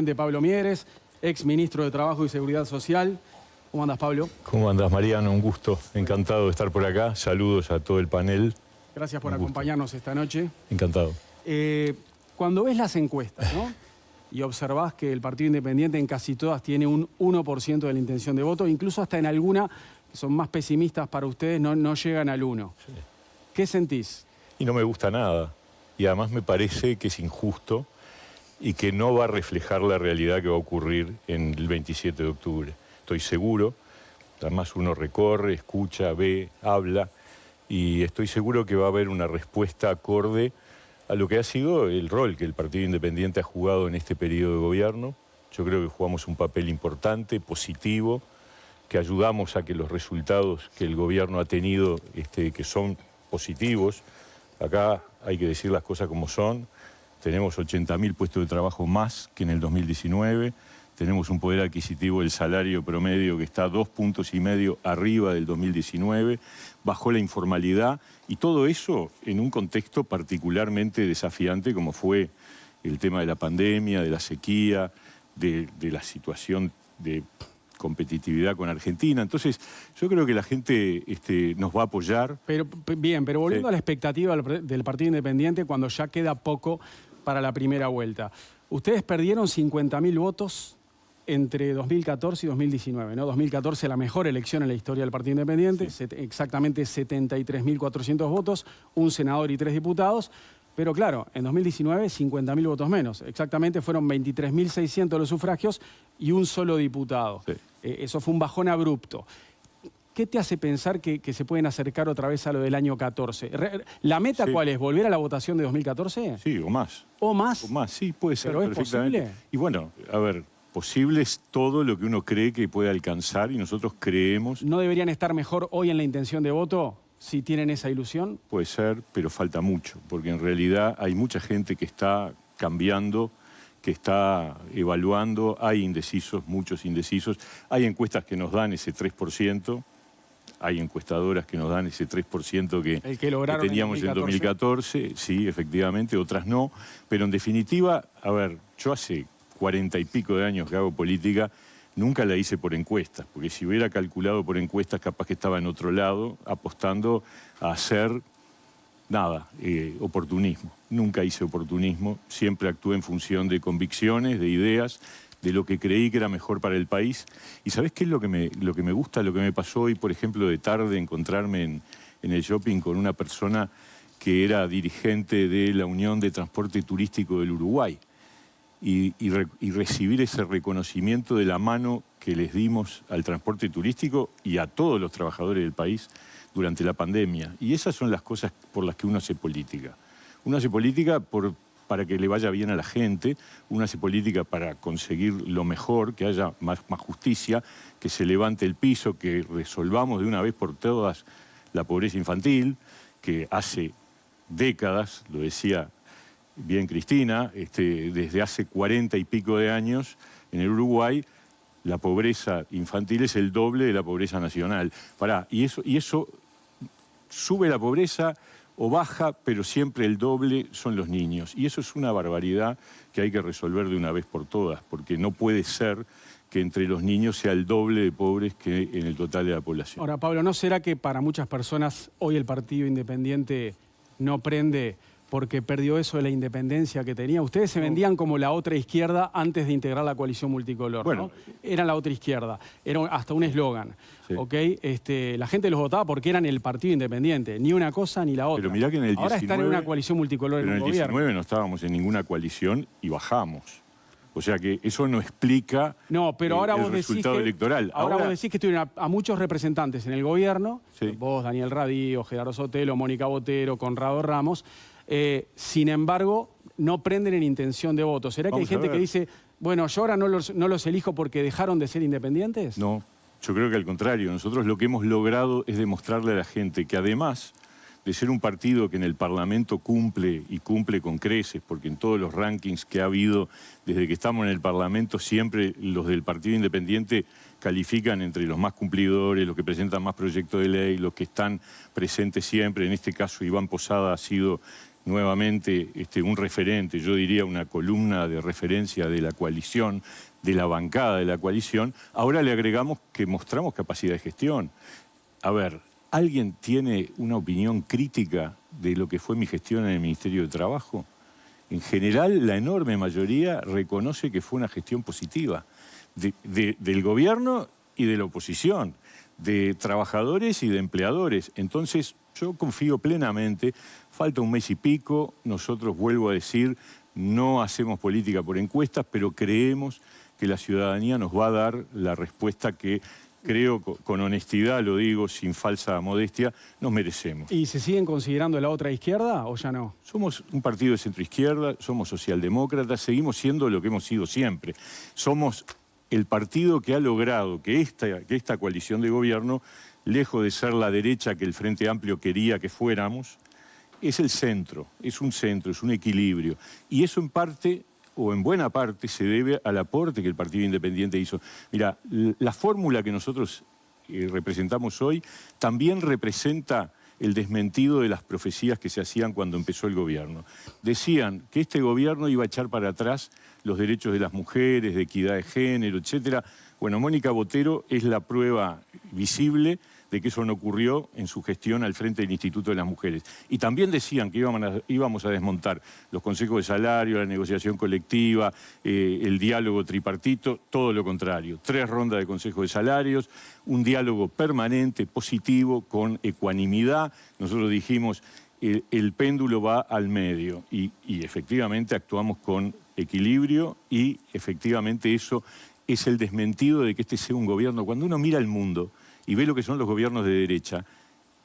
De Pablo Mieres, ex ministro de Trabajo y Seguridad Social. ¿Cómo andas, Pablo? ¿Cómo andas, Mariano? Un gusto. Encantado de estar por acá. Saludos a todo el panel. Gracias por acompañarnos esta noche. Encantado. Cuando ves las encuestas, ¿no? Y observás que el Partido Independiente en casi todas tiene un 1% de la intención de voto, incluso hasta en alguna que son más pesimistas para ustedes, no llegan al 1%. Sí. ¿Qué sentís? Y no me gusta nada. Y además me parece que es injusto y que no va a reflejar la realidad que va a ocurrir en el 27 de octubre. Estoy seguro, además uno recorre, escucha, ve, habla, y estoy seguro que va a haber una respuesta acorde a lo que ha sido el rol que el Partido Independiente ha jugado en este periodo de gobierno. Yo creo que jugamos un papel importante, positivo, que ayudamos a que los resultados que el gobierno ha tenido, que son positivos, acá hay que decir las cosas como son. Tenemos 80.000 puestos de trabajo más que en el 2019. Tenemos un poder adquisitivo del salario promedio que está 2,5 puntos arriba del 2019. Bajó la informalidad y todo eso en un contexto particularmente desafiante como fue el tema de la pandemia, de la sequía, de la situación de competitividad con Argentina. Entonces, yo creo que la gente nos va a apoyar. Pero volviendo a la expectativa del Partido Independiente cuando ya queda poco para la primera vuelta. Ustedes perdieron 50.000 votos entre 2014 y 2019, ¿no? 2014, la mejor elección en la historia del Partido Independiente, sí. Exactamente 73.400 votos, un senador y 3 diputados. Pero claro, en 2019, 50.000 votos menos. Exactamente fueron 23.600 los sufragios y un solo diputado. Sí. Eso fue un bajón abrupto. ¿Qué te hace pensar que se pueden acercar otra vez a lo del año 14? ¿La meta cuál es? ¿Volver a la votación de 2014? Sí, o más. ¿O más? O más, sí, puede ser. ¿Pero es posible? Y bueno, a ver, posible es todo lo que uno cree que puede alcanzar y nosotros creemos. ¿No deberían estar mejor hoy en la intención de voto si tienen esa ilusión? Puede ser, pero falta mucho, porque en realidad hay mucha gente que está cambiando, que está evaluando, hay indecisos, muchos indecisos. Hay encuestas que nos dan ese 3%. Hay encuestadoras que nos dan ese 3% que teníamos en 2014, sí, efectivamente, otras no. Pero en definitiva, a ver, yo hace 40 y pico de años que hago política, nunca la hice por encuestas, porque si hubiera calculado por encuestas, capaz que estaba en otro lado, apostando a hacer nada, oportunismo. Nunca hice oportunismo, siempre actué en función de convicciones, de ideas, de lo que creí que era mejor para el país. ¿Y sabés qué es lo que me gusta? Lo que me pasó hoy, por ejemplo, de tarde, encontrarme en el shopping con una persona que era dirigente de la Unión de Transporte Turístico del Uruguay y recibir ese reconocimiento de la mano que les dimos al transporte turístico y a todos los trabajadores del país durante la pandemia. Y esas son las cosas por las que uno hace política. Uno hace política para que le vaya bien a la gente, uno hace política para conseguir lo mejor, que haya más justicia, que se levante el piso, que resolvamos de una vez por todas la pobreza infantil, que hace décadas, lo decía bien Cristina, desde hace 40 y pico de años en el Uruguay, la pobreza infantil es el doble de la pobreza nacional. Y eso sube la pobreza o baja, pero siempre el doble son los niños. Y eso es una barbaridad que hay que resolver de una vez por todas, porque no puede ser que entre los niños sea el doble de pobres que en el total de la población. Ahora, Pablo, ¿no será que para muchas personas hoy el Partido Independiente no prende porque perdió eso de la independencia que tenía? Ustedes se vendían como la otra izquierda antes de integrar la coalición multicolor, bueno, ¿no? Eran la otra izquierda, era hasta un eslogan, sí. ¿ok? La gente los votaba porque eran el Partido Independiente, ni una cosa ni la otra. Pero mirá que en el 19, ahora están en una coalición multicolor en un gobierno. En el 19 no estábamos en ninguna coalición y bajamos. O sea que eso no explica ahora el resultado electoral. Ahora vos decís que tuvieron a muchos representantes en el gobierno, sí. Vos, Daniel Radío, Gerardo Sotelo, Mónica Botero, Conrado Ramos. Sin embargo, no prenden en intención de voto. ¿Será que hay gente que dice, bueno, yo ahora no los elijo porque dejaron de ser independientes? No, yo creo que al contrario. Nosotros lo que hemos logrado es demostrarle a la gente que además de ser un partido que en el Parlamento cumple y cumple con creces, porque en todos los rankings que ha habido desde que estamos en el Parlamento, siempre los del Partido Independiente califican entre los más cumplidores, los que presentan más proyectos de ley, los que están presentes siempre. En este caso, Iván Posada ha sido nuevamente un referente, yo diría una columna de referencia de la coalición, de la bancada de la coalición, ahora le agregamos que mostramos capacidad de gestión. A ver, ¿alguien tiene una opinión crítica de lo que fue mi gestión en el Ministerio de Trabajo? En general, la enorme mayoría reconoce que fue una gestión positiva del gobierno y de la oposición, de trabajadores y de empleadores. Entonces, yo confío plenamente, falta un mes y pico, nosotros, vuelvo a decir, no hacemos política por encuestas, pero creemos que la ciudadanía nos va a dar la respuesta que, creo, con honestidad, lo digo, sin falsa modestia, nos merecemos. ¿Y se siguen considerando la otra izquierda o ya no? Somos un partido de centroizquierda, somos socialdemócratas, seguimos siendo lo que hemos sido siempre. Somos el partido que ha logrado que esta coalición de gobierno, lejos de ser la derecha que el Frente Amplio quería que fuéramos, es el centro, es un equilibrio. Y eso en parte, o en buena parte, se debe al aporte que el Partido Independiente hizo. Mira, la fórmula que nosotros representamos hoy también representa el desmentido de las profecías que se hacían cuando empezó el gobierno. Decían que este gobierno iba a echar para atrás los derechos de las mujeres, de equidad de género, etc. Bueno, Mónica Botero es la prueba visible de que eso no ocurrió en su gestión al frente del Instituto de las Mujeres. Y también decían que íbamos a desmontar los consejos de salario, la negociación colectiva, el diálogo tripartito, todo lo contrario. 3 rondas de consejos de salarios, un diálogo permanente, positivo, con ecuanimidad. Nosotros dijimos, el péndulo va al medio y efectivamente actuamos con equilibrio y efectivamente eso es el desmentido de que este sea un gobierno. Cuando uno mira el mundo y ve lo que son los gobiernos de derecha,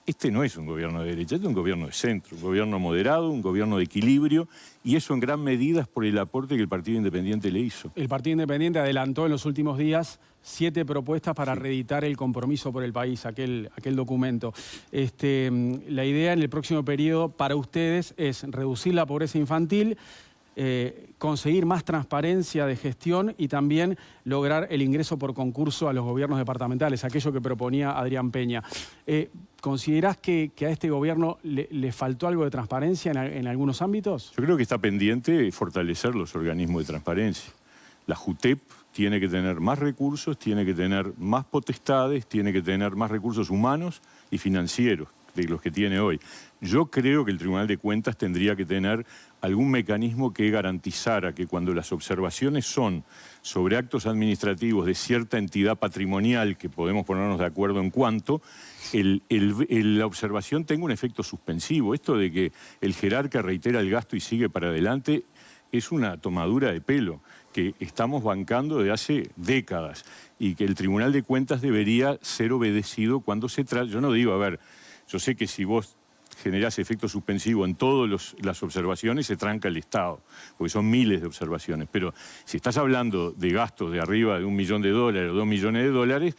este no es un gobierno de derecha, este es un gobierno de centro, un gobierno moderado, un gobierno de equilibrio, y eso en gran medida es por el aporte que el Partido Independiente le hizo. El Partido Independiente adelantó en los últimos días 7 propuestas para reeditar el compromiso por el país, aquel documento. La idea en el próximo periodo para ustedes es reducir la pobreza infantil, conseguir más transparencia de gestión y también lograr el ingreso por concurso a los gobiernos departamentales, aquello que proponía Adrián Peña. ¿Considerás que a este gobierno le faltó algo de transparencia en algunos ámbitos? Yo creo que está pendiente fortalecer los organismos de transparencia. La JUTEP tiene que tener más recursos, tiene que tener más potestades, tiene que tener más recursos humanos y financieros de los que tiene hoy. Yo creo que el Tribunal de Cuentas tendría que tener algún mecanismo que garantizara que cuando las observaciones son sobre actos administrativos de cierta entidad patrimonial, que podemos ponernos de acuerdo en cuanto, la observación tenga un efecto suspensivo. Esto de que el jerarca reitera el gasto y sigue para adelante es una tomadura de pelo que estamos bancando de hace décadas y que el Tribunal de Cuentas debería ser obedecido cuando se trata. Yo no digo, a ver, yo sé que si vos generás efecto suspensivo en todas las observaciones, se tranca el Estado, porque son miles de observaciones. Pero si estás hablando de gastos de arriba de $1 millón o $2 millones,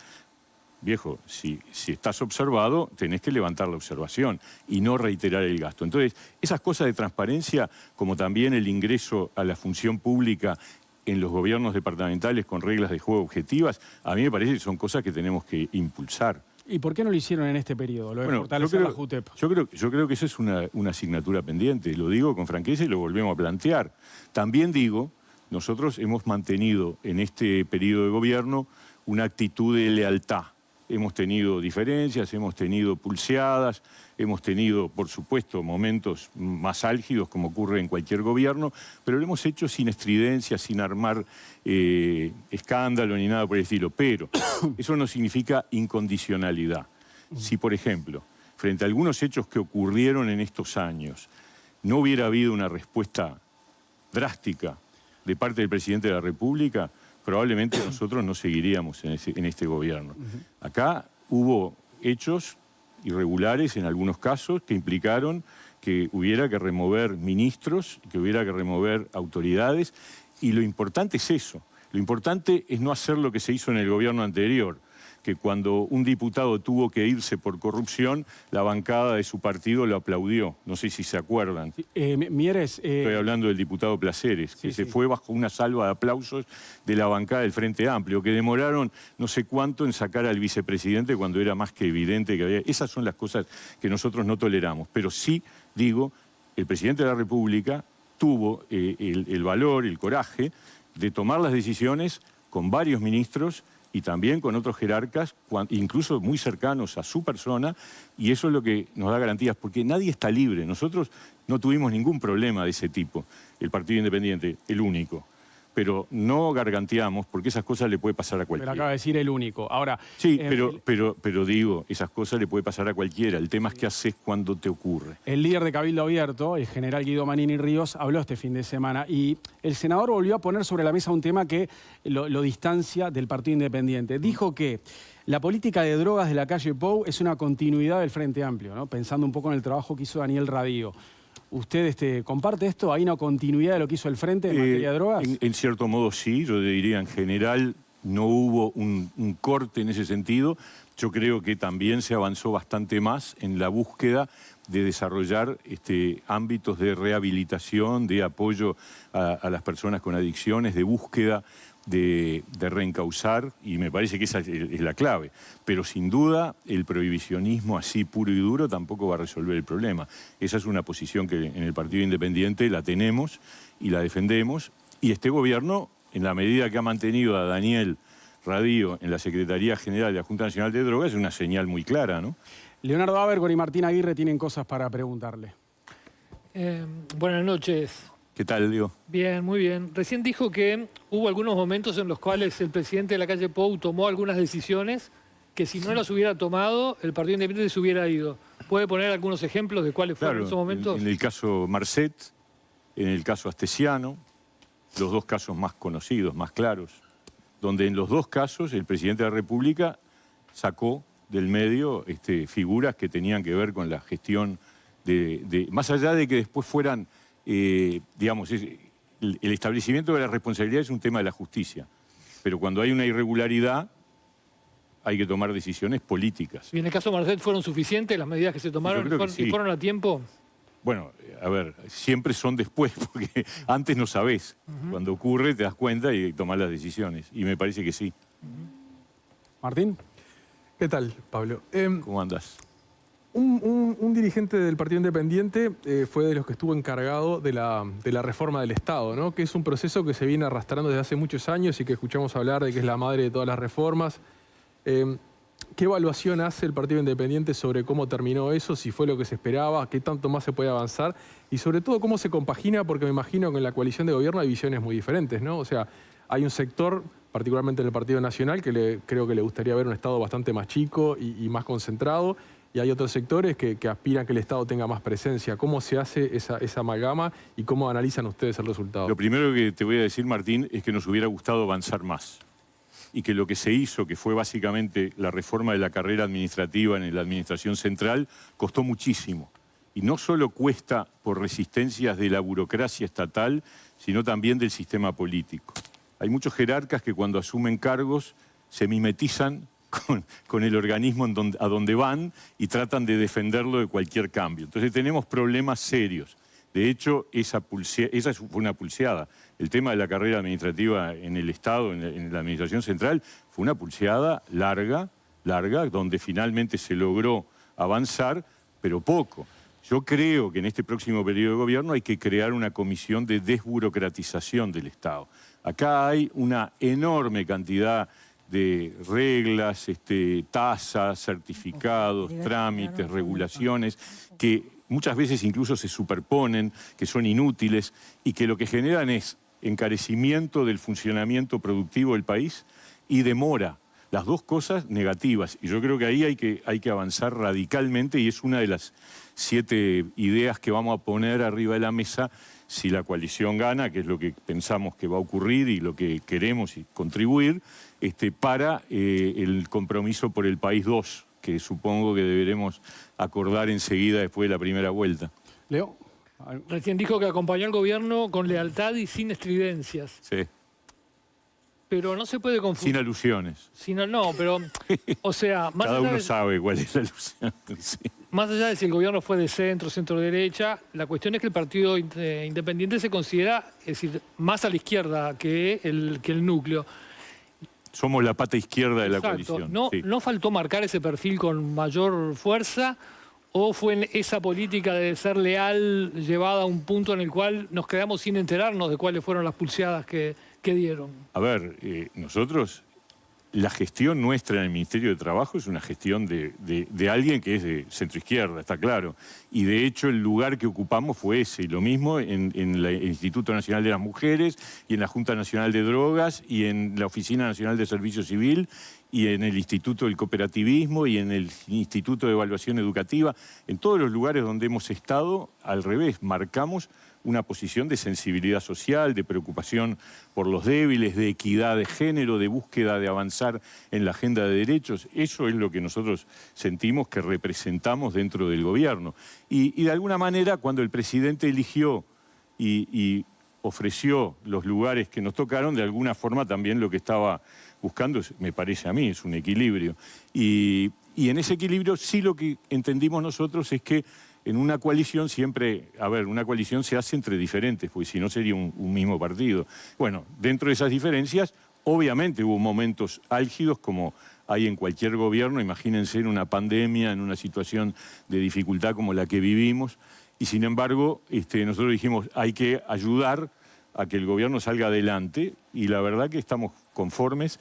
viejo, si estás observado, tenés que levantar la observación y no reiterar el gasto. Entonces, esas cosas de transparencia, como también el ingreso a la función pública en los gobiernos departamentales con reglas de juego objetivas, a mí me parece que son cosas que tenemos que impulsar. ¿Y por qué no lo hicieron en este periodo, lo de fortalecer la JUTEP? Yo creo que eso es una asignatura pendiente, lo digo con franqueza y lo volvemos a plantear. También digo, nosotros hemos mantenido en este periodo de gobierno una actitud de lealtad. Hemos tenido diferencias, hemos tenido pulseadas, hemos tenido, por supuesto, momentos más álgidos, como ocurre en cualquier gobierno, pero lo hemos hecho sin estridencia, sin armar escándalo ni nada por el estilo. Pero eso no significa incondicionalidad. Si, por ejemplo, frente a algunos hechos que ocurrieron en estos años, no hubiera habido una respuesta drástica de parte del presidente de la República, probablemente nosotros no seguiríamos en este gobierno. Acá hubo hechos irregulares en algunos casos que implicaron que hubiera que remover ministros, que hubiera que remover autoridades, y lo importante es eso. Lo importante es no hacer lo que se hizo en el gobierno anterior, que cuando un diputado tuvo que irse por corrupción, la bancada de su partido lo aplaudió. No sé si se acuerdan. Mieres... Estoy hablando del diputado Placeres, que se fue bajo una salva de aplausos de la bancada del Frente Amplio, que demoraron no sé cuánto en sacar al vicepresidente cuando era más que evidente que había... Esas son las cosas que nosotros no toleramos. Pero sí, digo, el presidente de la República tuvo el valor, el coraje de tomar las decisiones con varios ministros y también con otros jerarcas, incluso muy cercanos a su persona, y eso es lo que nos da garantías, porque nadie está libre. Nosotros no tuvimos ningún problema de ese tipo, el Partido Independiente, el único. Pero no garganteamos, porque esas cosas le puede pasar a cualquiera. Pero acaba de decir el único. Ahora, sí, pero digo, esas cosas le puede pasar a cualquiera. El tema es qué haces cuando te ocurre. El líder de Cabildo Abierto, el general Guido Manini Ríos, habló este fin de semana y el senador volvió a poner sobre la mesa un tema que lo distancia del Partido Independiente. Dijo que la política de drogas de la calle Pou es una continuidad del Frente Amplio, ¿no? Pensando un poco en el trabajo que hizo Daniel Radío. ¿Usted comparte esto? ¿Hay una continuidad de lo que hizo el Frente en materia de drogas? En cierto modo sí, yo diría en general no hubo un corte en ese sentido. Yo creo que también se avanzó bastante más en la búsqueda de desarrollar ámbitos de rehabilitación, de apoyo a las personas con adicciones, de búsqueda de reencauzar, y me parece que esa es la clave. Pero sin duda el prohibicionismo así puro y duro tampoco va a resolver el problema. Esa es una posición que en el Partido Independiente la tenemos y la defendemos, y este gobierno, en la medida que ha mantenido a Daniel Radío en la Secretaría General de la Junta Nacional de Drogas, es una señal muy clara, ¿no? Leonardo Abergor y Martín Aguirre tienen cosas para preguntarle. Buenas noches. ¿Qué tal, Diego? Bien, muy bien. Recién dijo que hubo algunos momentos en los cuales el presidente de la calle Pou tomó algunas decisiones que si no las hubiera tomado, el Partido Independiente se hubiera ido. ¿Puede poner algunos ejemplos de cuáles fueron esos momentos? En el caso Marcet, en el caso Astesiano, los dos casos más conocidos, más claros, donde en los dos casos el presidente de la República sacó del medio figuras que tenían que ver con la gestión más allá de que después fueran, digamos, el establecimiento de la responsabilidad es un tema de la justicia, pero cuando hay una irregularidad hay que tomar decisiones políticas. ¿Y en el caso de Marcet fueron suficientes las medidas que se tomaron y fueron a tiempo? Bueno, a ver, siempre son después, porque antes no sabés. Cuando ocurre te das cuenta y tomás las decisiones, y me parece que sí. Martín. ¿Qué tal, Pablo? ¿Cómo andás? Un dirigente del Partido Independiente fue de los que estuvo encargado de la reforma del Estado, ¿no? Que es un proceso que se viene arrastrando desde hace muchos años y que escuchamos hablar de que es la madre de todas las reformas. ¿Qué evaluación hace el Partido Independiente sobre cómo terminó eso, si fue lo que se esperaba, qué tanto más se puede avanzar y sobre todo cómo se compagina? Porque me imagino que en la coalición de gobierno hay visiones muy diferentes, ¿no? O sea, hay un sector, particularmente en el Partido Nacional, que creo que le gustaría ver un Estado bastante más chico y más concentrado, y hay otros sectores que aspiran que el Estado tenga más presencia. ¿Cómo se hace esa amalgama y cómo analizan ustedes el resultado? Lo primero que te voy a decir, Martín, es que nos hubiera gustado avanzar más. Y que lo que se hizo, que fue básicamente la reforma de la carrera administrativa en la administración central, costó muchísimo. Y no solo cuesta por resistencias de la burocracia estatal, sino también del sistema político. Hay muchos jerarcas que cuando asumen cargos se mimetizan con el organismo a donde van y tratan de defenderlo de cualquier cambio. Entonces tenemos problemas serios. De hecho, esa fue una pulseada. El tema de la carrera administrativa en el Estado, en la Administración Central, fue una pulseada larga, donde finalmente se logró avanzar, pero poco. Yo creo que en este próximo periodo de gobierno hay que crear una comisión de desburocratización del Estado. Acá hay una enorme cantidad de reglas, tasas, certificados, trámites, regulaciones, que muchas veces incluso se superponen, que son inútiles y que lo que generan es encarecimiento del funcionamiento productivo del país y demora. Las dos cosas negativas. Y yo creo que ahí hay que avanzar radicalmente y es una de las 7 ideas que vamos a poner arriba de la mesa si la coalición gana, que es lo que pensamos que va a ocurrir y lo que queremos y contribuir, para el compromiso por el País 2, que supongo que deberemos acordar enseguida después de la primera vuelta. Leo. Recién dijo que acompañó al gobierno con lealtad y sin estridencias. Sí. Pero no se puede confundir. Sin alusiones. No, pero, o sea... Más Cada uno sabe cuál es la alusión. Sí. Más allá de si el gobierno fue de centro, centro-derecha, la cuestión es que el Partido Independiente se considera, es decir, más a la izquierda que el núcleo. Somos la pata izquierda de la Exacto. coalición. No, sí. ¿No faltó marcar ese perfil con mayor fuerza ¿O fue en esa política de ser leal llevada a un punto en el cual nos quedamos sin enterarnos de cuáles fueron las pulseadas que dieron? A ver, nosotros, la gestión nuestra en el Ministerio de Trabajo es una gestión de alguien que es de centroizquierda, está claro. Y de hecho el lugar que ocupamos fue ese. Y lo mismo en el Instituto Nacional de las Mujeres, y en la Junta Nacional de Drogas, y en la Oficina Nacional de Servicio Civil, y en el Instituto del Cooperativismo, y en el Instituto de Evaluación Educativa. En todos los lugares donde hemos estado, al revés, marcamos una posición de sensibilidad social, de preocupación por los débiles, de equidad de género, de búsqueda de avanzar en la agenda de derechos. Eso es lo que nosotros sentimos que representamos dentro del gobierno. Y de alguna manera, cuando el presidente eligió y ofreció los lugares que nos tocaron, de alguna forma también lo que estaba buscando, me parece a mí, es un equilibrio. Y en ese equilibrio sí lo que entendimos nosotros es que en una coalición siempre, una coalición se hace entre diferentes, pues si no sería un mismo partido. Bueno, dentro de esas diferencias, obviamente hubo momentos álgidos como hay en cualquier gobierno, imagínense en una pandemia, en una situación de dificultad como la que vivimos, y sin embargo, nosotros dijimos, hay que ayudar a que el gobierno salga adelante, y la verdad que estamos conformes,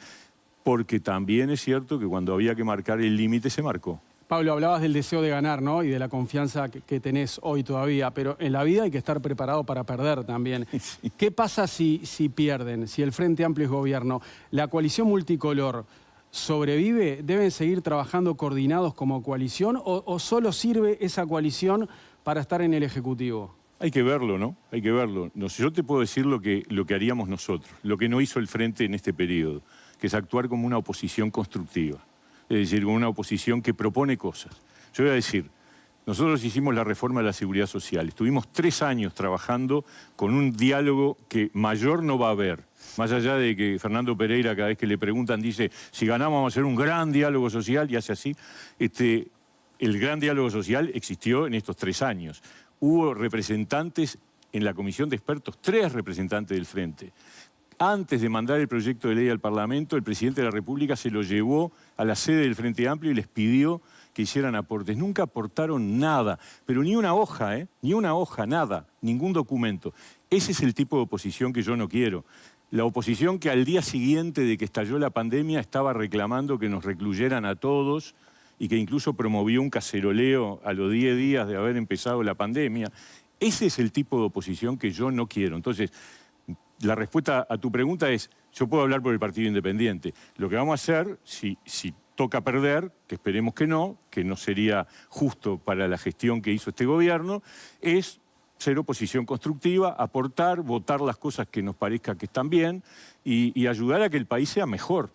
porque también es cierto que cuando había que marcar el límite se marcó. Pablo, hablabas del deseo de ganar, ¿no? Y de la confianza que tenés hoy todavía, pero en la vida hay que estar preparado para perder también. Sí. ¿Qué pasa si pierden, si el Frente Amplio es gobierno? ¿La coalición multicolor sobrevive? ¿Deben seguir trabajando coordinados como coalición o solo sirve esa coalición para estar en el Ejecutivo? Hay que verlo, ¿no? Hay que verlo. Yo te puedo decir lo que haríamos nosotros, lo que no hizo el Frente en este periodo, que es actuar como una oposición constructiva. Es decir, con una oposición que propone cosas. Yo voy a decir, nosotros hicimos la reforma de la seguridad social. Estuvimos 3 años trabajando con un diálogo que mayor no va a haber. Más allá de que Fernando Pereira, cada vez que le preguntan, dice, si ganamos vamos a hacer un gran diálogo social, y hace así. El gran diálogo social existió en estos 3 años. Hubo representantes en la comisión de expertos, 3 representantes del Frente. Antes de mandar el proyecto de ley al Parlamento, el presidente de la República se lo llevó a la sede del Frente Amplio y les pidió que hicieran aportes. Nunca aportaron nada, pero ni una hoja, ni una hoja, nada, ningún documento. Ese es el tipo de oposición que yo no quiero. La oposición que al día siguiente de que estalló la pandemia estaba reclamando que nos recluyeran a todos y que incluso promovió un caceroleo a los 10 días de haber empezado la pandemia. Ese es el tipo de oposición que yo no quiero. Entonces, la respuesta a tu pregunta es, yo puedo hablar por el Partido Independiente. Lo que vamos a hacer, si toca perder, que esperemos que no sería justo para la gestión que hizo este gobierno, es ser oposición constructiva, aportar, votar las cosas que nos parezca que están bien y ayudar a que el país sea mejor.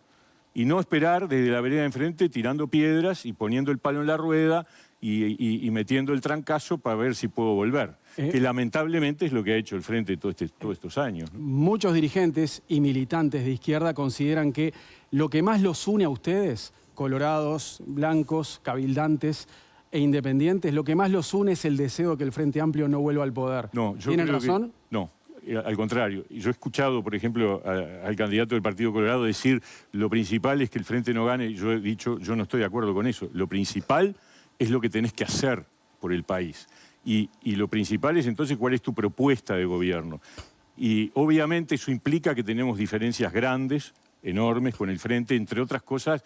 Y no esperar desde la vereda de enfrente tirando piedras y poniendo el palo en la rueda y metiendo el trancazo para ver si puedo volver. Que lamentablemente es lo que ha hecho el Frente todos estos años, ¿no? Muchos dirigentes y militantes de izquierda consideran que lo que más los une a ustedes, colorados, blancos, cabildantes e independientes, lo que más los une es el deseo de que el Frente Amplio no vuelva al poder. No, ¿Tienen razón? No. Al contrario, yo he escuchado, por ejemplo, al candidato del Partido Colorado decir lo principal es que el Frente no gane. Yo he dicho, yo no estoy de acuerdo con eso. Lo principal es lo que tenés que hacer por el país. Y lo principal es entonces cuál es tu propuesta de gobierno. Y obviamente eso implica que tenemos diferencias grandes, enormes con el Frente. Entre otras cosas,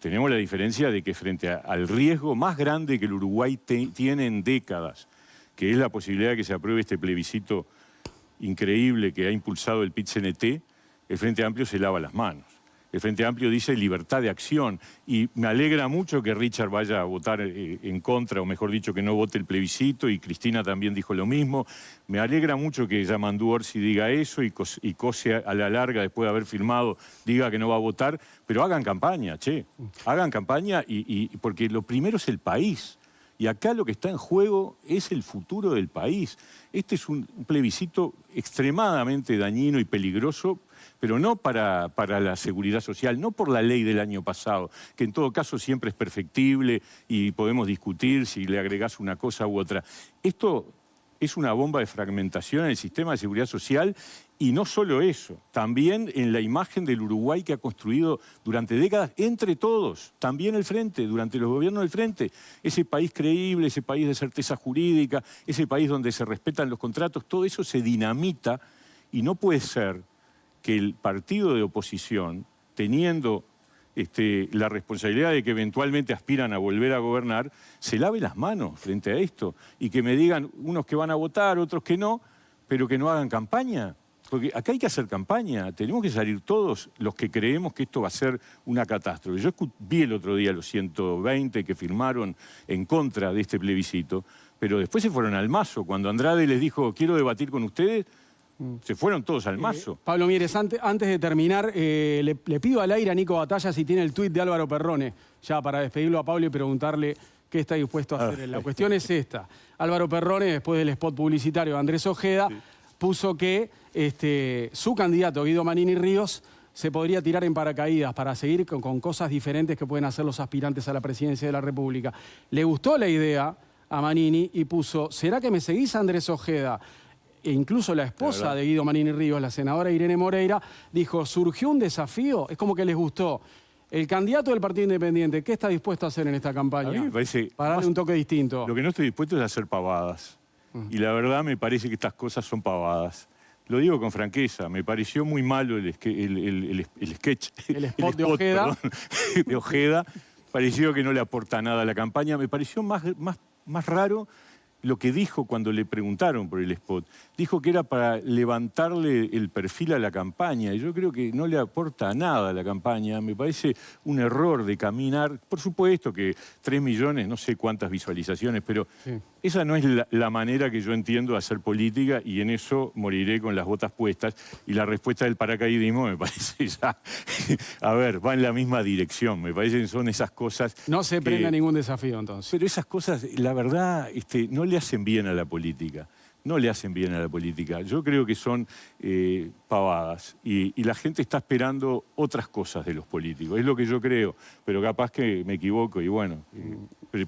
tenemos la diferencia de que frente al riesgo más grande que el Uruguay tiene en décadas, que es la posibilidad de que se apruebe este plebiscito increíble que ha impulsado el PIT-CNT, el Frente Amplio se lava las manos. El Frente Amplio dice libertad de acción y me alegra mucho que Richard vaya a votar en contra, o mejor dicho, que no vote el plebiscito, y Cristina también dijo lo mismo. Me alegra mucho que Yamandu Orsi diga eso y Cose a la larga, después de haber firmado, diga que no va a votar, pero hagan campaña, hagan campaña porque lo primero es el país. Y acá lo que está en juego es el futuro del país. Este es un plebiscito extremadamente dañino y peligroso, pero no para la seguridad social, no por la ley del año pasado, que en todo caso siempre es perfectible y podemos discutir si le agregás una cosa u otra. Esto es una bomba de fragmentación en el sistema de seguridad social Y no solo eso, también en la imagen del Uruguay que ha construido durante décadas, entre todos, también el Frente, durante los gobiernos del Frente. Ese país creíble, ese país de certeza jurídica, ese país donde se respetan los contratos, todo eso se dinamita y no puede ser que el partido de oposición, teniendo la responsabilidad de que eventualmente aspiran a volver a gobernar, se lave las manos frente a esto y que me digan unos que van a votar, otros que no, pero que no hagan campaña. Porque acá hay que hacer campaña, tenemos que salir todos los que creemos que esto va a ser una catástrofe. Yo vi el otro día los 120 que firmaron en contra de este plebiscito, pero después se fueron al mazo. Cuando Andrade les dijo, quiero debatir con ustedes, se fueron todos al mazo. Pablo Mieres, antes de terminar, le pido al aire a Nico Batalla si tiene el tuit de Álvaro Perrone, ya para despedirlo a Pablo y preguntarle qué está dispuesto a hacer. La cuestión es esta. Álvaro Perrone, después del spot publicitario de Andrés Ojeda, puso que su candidato, Guido Manini Ríos, se podría tirar en paracaídas para seguir con cosas diferentes que pueden hacer los aspirantes a la presidencia de la República. Le gustó la idea a Manini y puso, ¿será que me seguís, Andrés Ojeda? E incluso la esposa de Guido Manini Ríos, la senadora Irene Moreira, dijo, surgió un desafío, es como que les gustó. El candidato del Partido Independiente, ¿qué está dispuesto a hacer en esta campaña? A mí me parece para darle un toque distinto. Lo que no estoy dispuesto es a hacer pavadas. Y la verdad me parece que estas cosas son pavadas. Lo digo con franqueza, me pareció muy malo el sketch. El spot de Ojeda. Perdón, de Ojeda. Pareció que no le aporta nada a la campaña. Me pareció más raro lo que dijo cuando le preguntaron por el spot. Dijo que era para levantarle el perfil a la campaña. Y yo creo que no le aporta nada a la campaña. Me parece un error de caminar. Por supuesto que 3 millones, no sé cuántas visualizaciones, pero esa no es la manera que yo entiendo de hacer política y en eso moriré con las botas puestas. Y la respuesta del paracaidismo me parece ya... A ver, va en la misma dirección. Me parece que son esas cosas... No se prenda ningún desafío, entonces. Pero esas cosas, la verdad, no le hacen bien a la política. No le hacen bien a la política. Yo creo que son pavadas. Y la gente está esperando otras cosas de los políticos. Es lo que yo creo. Pero capaz que me equivoco y bueno,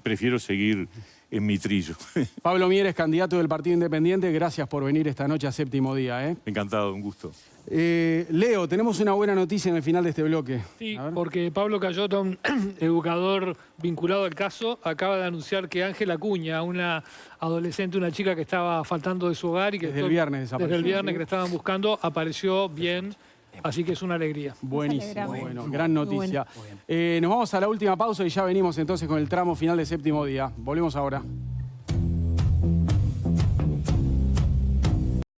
prefiero seguir en mi trillo. Pablo Mieres, candidato del Partido Independiente. Gracias por venir esta noche a Séptimo Día. Encantado, un gusto. Leo, tenemos una buena noticia en el final de este bloque. Sí, porque Pablo Cayota, un educador vinculado al caso, acaba de anunciar que Ángela Acuña, una adolescente, una chica que estaba faltando de su hogar y que desde el viernes desapareció. Desde el viernes que le estaban buscando, apareció bien. Así que es una alegría. Buenísimo, bueno, gran noticia. Nos vamos a la última pausa y ya venimos entonces con el tramo final de Séptimo Día. Volvemos ahora.